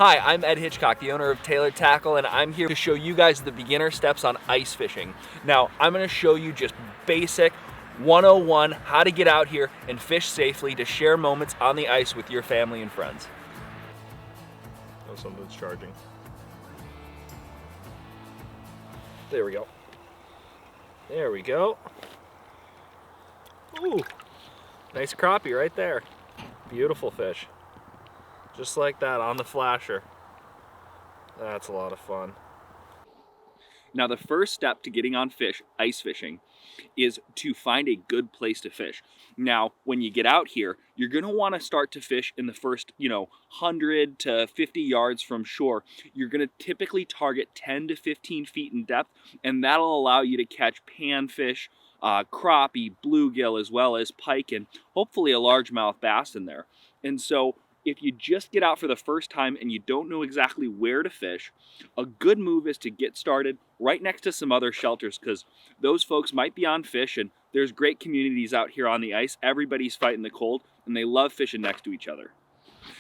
Hi, I'm Ed Hitchcock, the owner of Tailored Tackle, and I'm here to show you guys the beginner steps on ice fishing. Now, I'm going to show you just basic 101 how to get out here and fish safely to share moments on the ice with your family and friends. Oh, something's charging. There we go. There we go. Ooh, nice crappie right there. Beautiful fish. Just like that on the flasher. That's a lot of fun. Now the first step to getting on ice fishing, is to find a good place to fish. Now, when you get out here, you're gonna wanna start to fish in the first, 100 to 50 yards from shore. You're gonna typically target 10 to 15 feet in depth, and that'll allow you to catch panfish, crappie, bluegill, as well as pike, and hopefully a largemouth bass in there. And so, if you just get out for the first time and you don't know exactly where to fish, a good move is to get started right next to some other shelters, because those folks might be on fish, and there's great communities out here on the ice. Everybody's fighting the cold and they love fishing next to each other.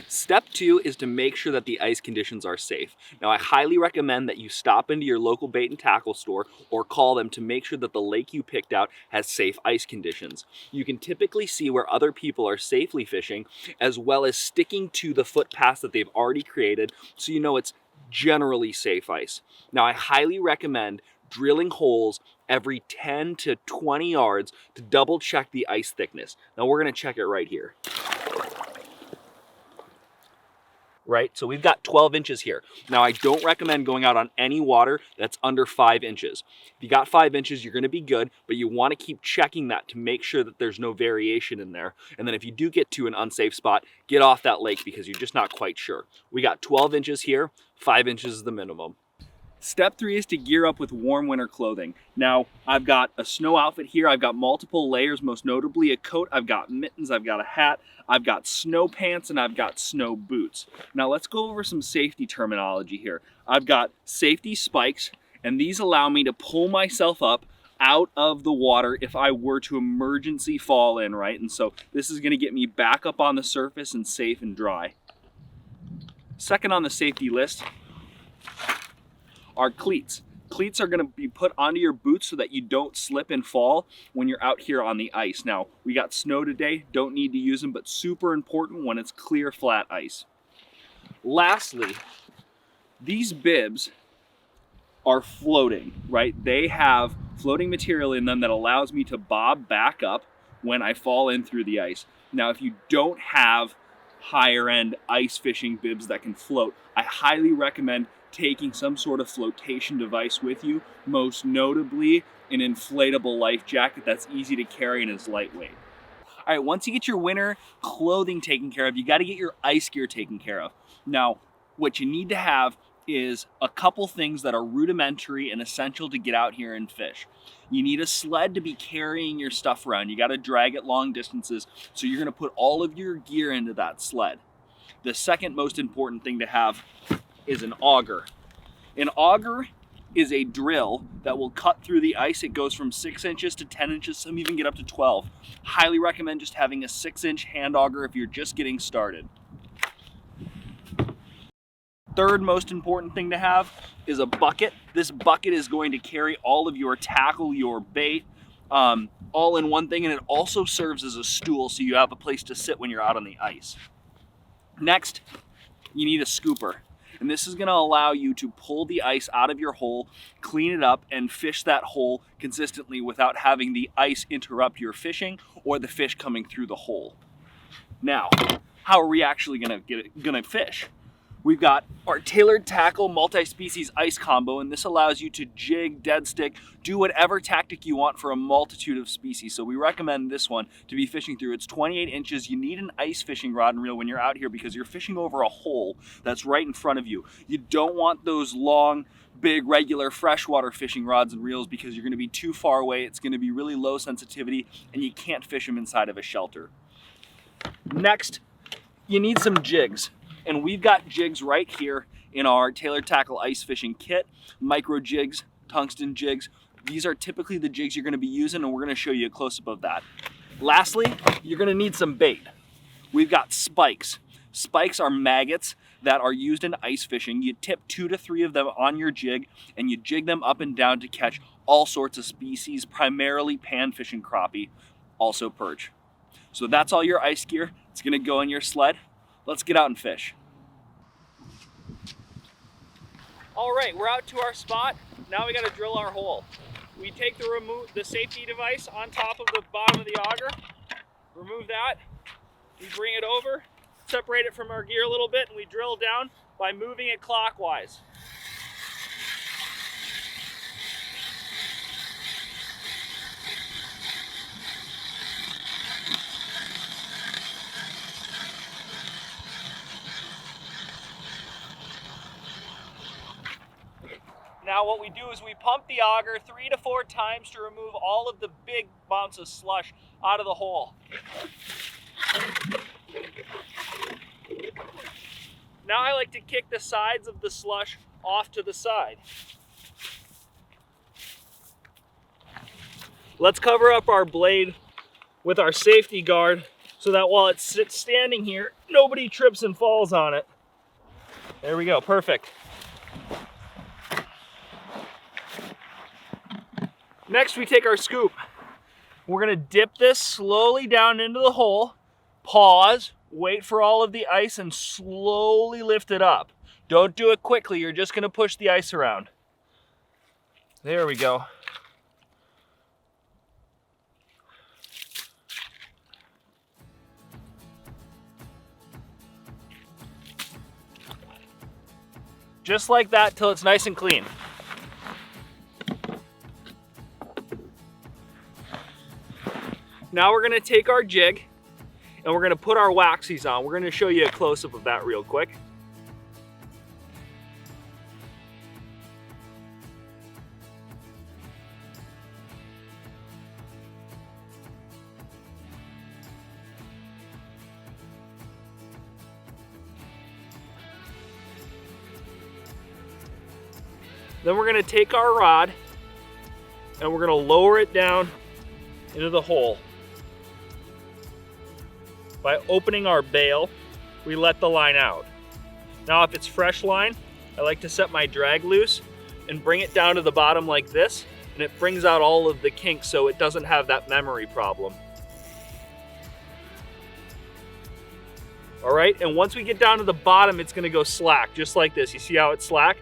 Step 2 is to make sure that the ice conditions are safe. Now, I highly recommend that you stop into your local bait and tackle store or call them to make sure that the lake you picked out has safe ice conditions. You can typically see where other people are safely fishing, as well as sticking to the footpaths that they've already created, so you know it's generally safe ice. Now, I highly recommend drilling holes every 10 to 20 yards to double check the ice thickness. Now, we're going to check it right here. Right? So we've got 12 inches here. Now, I don't recommend going out on any water that's under 5 inches. If you got 5 inches, you're going to be good, but you want to keep checking that to make sure that there's no variation in there. And then if you do get to an unsafe spot, get off that lake because you're just not quite sure. We got 12 inches here, 5 inches is the minimum. Step 3 is to gear up with warm winter clothing. Now, I've got a snow outfit here. I've got multiple layers, most notably a coat. I've got mittens, I've got a hat, I've got snow pants, and I've got snow boots. Now, let's go over some safety terminology here. I've got safety spikes, and these allow me to pull myself up out of the water if I were to emergency fall in, right? And so this is gonna get me back up on the surface and safe and dry. Second on the safety list are cleats. Cleats are going to be put onto your boots so that you don't slip and fall when you're out here on the ice. Now, we got snow today, don't need to use them, but super important when it's clear, flat ice. Lastly, these bibs are floating, right? They have floating material in them that allows me to bob back up when I fall in through the ice. Now, if you don't have higher end ice fishing bibs that can float, I highly recommend taking some sort of flotation device with you, most notably an inflatable life jacket that's easy to carry and is lightweight. All right, once you get your winter clothing taken care of, you got to get your ice gear taken care of. Now, what you need to have is a couple things that are rudimentary and essential to get out here and fish. You need a sled to be carrying your stuff around. You got to drag it long distances, so you're going to put all of your gear into that sled. The second most important thing to have is an auger. An auger is a drill that will cut through the ice. It goes from 6 inches to 10 inches, some even get up to 12. Highly recommend just having a 6-inch hand auger if you're just getting started. Third most important thing to have is a bucket. This bucket is going to carry all of your tackle, your bait, all in one thing, and it also serves as a stool so you have a place to sit when you're out on the ice. Next, you need a scooper. And this is gonna allow you to pull the ice out of your hole, clean it up, and fish that hole consistently without having the ice interrupt your fishing or the fish coming through the hole. Now, how are we actually gonna fish? We've got our Tailored Tackle multi-species ice combo, and this allows you to jig, dead stick, do whatever tactic you want for a multitude of species. So we recommend this one to be fishing through. It's 28 inches. You need an ice fishing rod and reel when you're out here because you're fishing over a hole that's right in front of you. You don't want those long, big, regular freshwater fishing rods and reels because you're gonna be too far away. It's gonna be really low sensitivity and you can't fish them inside of a shelter. Next, you need some jigs. And we've got jigs right here in our Tailored Tackle ice fishing kit. Micro jigs, tungsten jigs. These are typically the jigs you're gonna be using, and we're gonna show you a close-up of that. Lastly, you're gonna need some bait. We've got spikes. Spikes are maggots that are used in ice fishing. You tip 2 to 3 of them on your jig and you jig them up and down to catch all sorts of species, primarily panfish and crappie, also perch. So that's all your ice gear. It's gonna go in your sled. Let's get out and fish. All right, we're out to our spot. Now we gotta drill our hole. We take the safety device on top of the bottom of the auger, remove that, we bring it over, separate it from our gear a little bit, and we drill down by moving it clockwise. Now what we do is we pump the auger 3 to 4 times to remove all of the big amounts of slush out of the hole. Now I like to kick the sides of the slush off to the side. Let's cover up our blade with our safety guard so that while it sits standing here, nobody trips and falls on it. There we go, perfect. Next, we take our scoop. We're gonna dip this slowly down into the hole, pause, wait for all of the ice, and slowly lift it up. Don't do it quickly, you're just gonna push the ice around. There we go. Just like that till it's nice and clean. Now we're gonna take our jig and we're gonna put our waxies on. We're gonna show you a close-up of that real quick. Then we're gonna take our rod and we're gonna lower it down into the hole. By opening our bail, we let the line out. Now if it's fresh line, I like to set my drag loose and bring it down to the bottom like this, and it brings out all of the kinks so it doesn't have that memory problem. All right, and once we get down to the bottom, it's gonna go slack, just like this. You see how it's slack?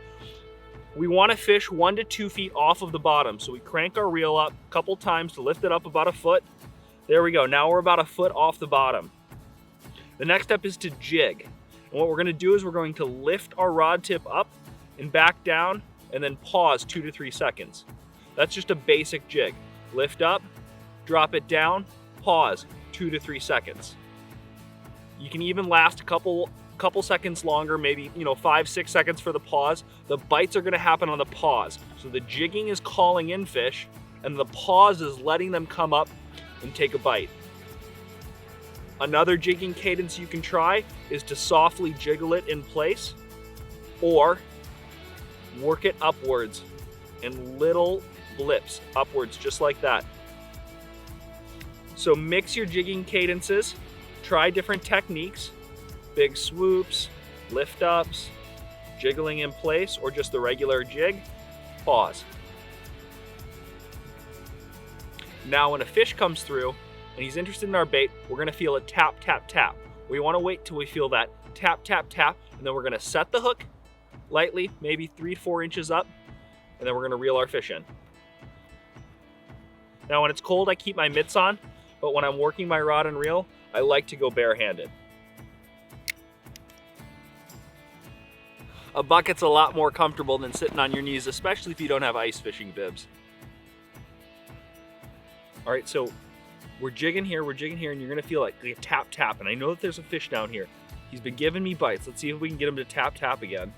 We wanna fish 1 to 2 feet off of the bottom. So we crank our reel up a couple times to lift it up about a foot. There we go, now we're about a foot off the bottom. The next step is to jig. And what we're gonna do is we're going to lift our rod tip up and back down and then pause 2 to 3 seconds. That's just a basic jig. Lift up, drop it down, pause 2 to 3 seconds. You can even last a couple seconds longer, maybe 5-6 seconds for the pause. The bites are gonna happen on the pause. So the jigging is calling in fish and the pause is letting them come up and take a bite. Another jigging cadence you can try is to softly jiggle it in place or work it upwards in little blips upwards, just like that. So mix your jigging cadences, try different techniques, big swoops, lift ups, jiggling in place, or just the regular jig, pause. Now when a fish comes through and he's interested in our bait, we're gonna feel a tap, tap, tap. We wanna wait till we feel that tap, tap, tap, and then we're gonna set the hook lightly, maybe 3 to 4 inches up, and then we're gonna reel our fish in. Now when it's cold, I keep my mitts on, but when I'm working my rod and reel, I like to go barehanded. A bucket's a lot more comfortable than sitting on your knees, especially if you don't have ice fishing bibs. All right, so we're jigging here, and you're gonna feel like a tap, tap, and I know that there's a fish down here. He's been giving me bites. Let's see if we can get him to tap, tap again.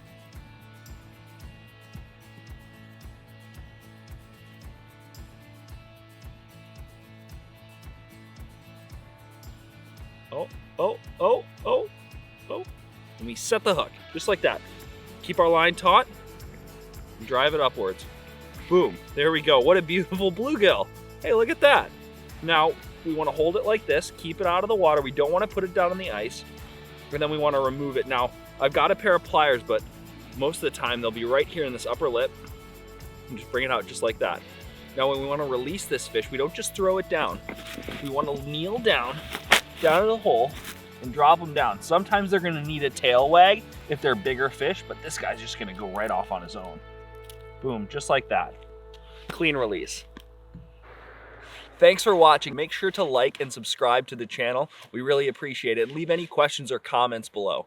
Oh, oh, oh, oh, oh. And we set the hook, just like that. Keep our line taut and drive it upwards. Boom, there we go. What a beautiful bluegill. Hey, look at that. Now, we want to hold it like this, keep it out of the water. We don't want to put it down on the ice, and then we want to remove it. Now, I've got a pair of pliers, but most of the time they'll be right here in this upper lip, and just bring it out just like that. Now when we want to release this fish, we don't just throw it down. We want to kneel down to the hole and drop them down. Sometimes they're going to need a tail wag if they're bigger fish, but this guy's just going to go right off on his own. Boom, just like that. Clean release. Thanks for watching. Make sure to like and subscribe to the channel. We really appreciate it. And leave any questions or comments below.